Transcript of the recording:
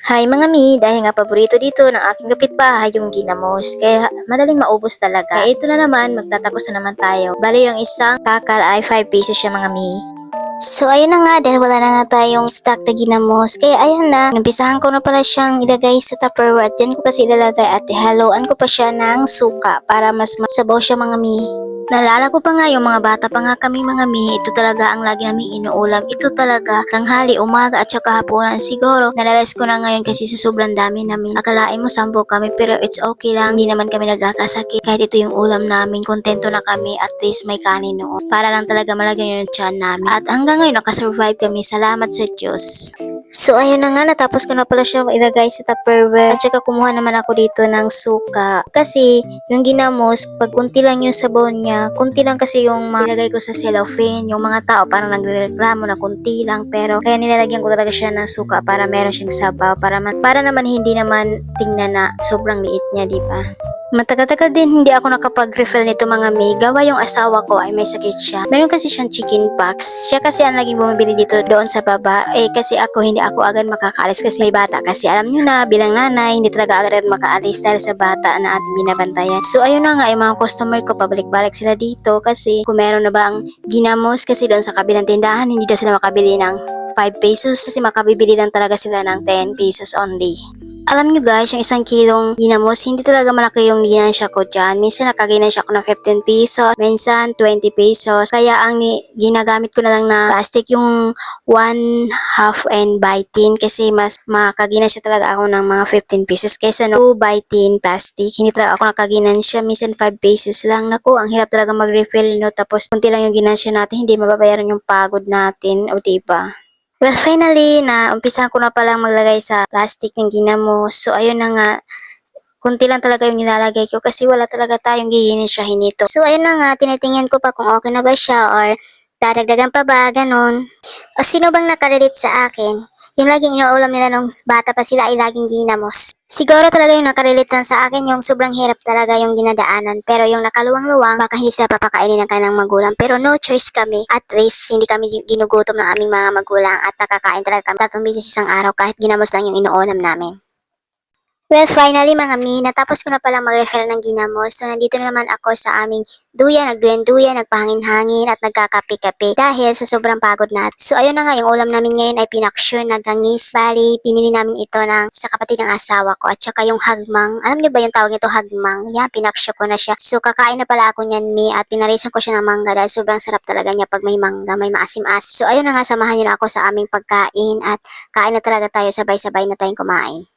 Hi mga mi, dahil nga paborito dito ng aking kapitbahay yung ginamos, kaya madaling maubos talaga. Kaya ito na naman, magtatakos na naman tayo. Bali yung isang takal ay 5 pesos siya mga mi. So ayun na nga, dahil wala na nga tayong stock na ginamos, kaya ayan na, nampisahan ko na pala siyang ilagay sa Tupperware. Diyan ko kasi ilalagay at haluan ko pa siya ng suka para mas masabaw siya mga mi. Naalala ko pa nga yung mga bata pa nga kami mga mi, ito talaga ang lagi naming inuulam. Ito talaga, tanghali, umaga at saka hapunan. Siguro, nalalas ko na ngayon kasi sa sobrang dami namin. Akalain mo 10 kami pero it's okay lang. Hindi naman kami nagkakasakit. Kahit ito yung ulam namin, kontento na kami at least may kanin noon. Para lang talaga malagyan yung tiyan namin. At hanggang ngayon, nakasurvive kami. Salamat sa Diyos. So ayun na nga, natapos ko na pala siya ilagay sa Tupperware at saka kumuha naman ako dito ng suka. Kasi yung ginamos, pag kunti lang yung sabaw niya, kunti lang kasi yung nilagay ko sa cellophane. Yung mga tao parang nagrereklamo na kunti lang, pero kaya nilalagyan ko talaga siya ng suka para meron siyang sabaw, para naman hindi naman tingnan na sobrang liit niya, di ba? Matagal-tagal din hindi ako nakapag-refill nito mga may. Gawa yung asawa ko ay may sakit siya. Meron kasi siyang chicken pox. Siya kasi ang laging bumibili dito doon sa baba. Kasi ako hindi ako agad makakaalis kasi may bata. Kasi alam nyo na, bilang nanay, hindi talaga agad makaalis dahil sa bata na ating binabantayan. So ayun na nga, yung mga customer ko, pabalik-balik sila dito kasi kung meron na ba ang ginamos kasi doon sa kabilang tindahan, hindi daw sila makabili ng 5 pesos kasi makabibili lang talaga sila ng 10 pesos only. Alam nyo guys, yung 1 kilong ginamos, hindi talaga malaki yung ginansya ko dyan. Minsan nakaginansya ko ng 15 pesos, minsan 20 pesos. Kaya ang ginagamit ko na lang na plastic yung 1/2 and by 10 kasi mas makaginansya talaga ako ng mga 15 pesos kaysa no 2 by 10 plastic. Hindi talaga ako nakaginansya, minsan 5 pesos lang. Naku, ang hirap talaga mag-refill no, tapos kunti lang yung ginansya natin, hindi mababayaran yung pagod natin, o diba? Well, finally, na umpisahan ko na palang maglagay sa plastic ng ginamos. So, ayun na nga, kunti lang talaga yung nilalagay ko kasi wala talaga tayong giginisyahin nito. So, ayun na nga, tinitingnan ko pa kung okay na ba siya or dadagdagan pa ba, ganun. O sino bang nakarelate sa akin? Yung laging inuulam nila nung bata pa sila ay laging ginamos. Siguro talaga yung nakarelate lang sa akin yung sobrang hirap talaga yung dinadaanan. Pero yung nakaluwang-luwang, baka hindi sila papakainin ng kanilang magulang. Pero no choice kami. At least, hindi kami ginugutom ng aming mga magulang at nakakain talaga kami 3 beses isang araw kahit ginamos lang yung inuulam namin. Well, finally mga mi, natapos ko na palang mag-refill ng ginamos. So, nandito na naman ako sa aming duyan, nagduyan-duyan, nagpahangin-hangin at nagkakape-kape dahil sa sobrang pagod natin. So, ayun na nga, yung ulam namin ngayon ay pinaksyon na gangis. Bali, pinili namin ito sa kapatid ng asawa ko at saka yung hagmang. Alam niyo ba yung tawag nito hagmang? Yan, pinaksyon ko na siya. So, kakain na pala ako niyan mi at pinarisan ko siya ng mangga dahil sobrang sarap talaga niya pag may mangga, may maasim-asim. So, ayun na nga, samahan niyo na ako sa aming pagkain at kain na talaga tayo, sabay-sabay na tayong kumain.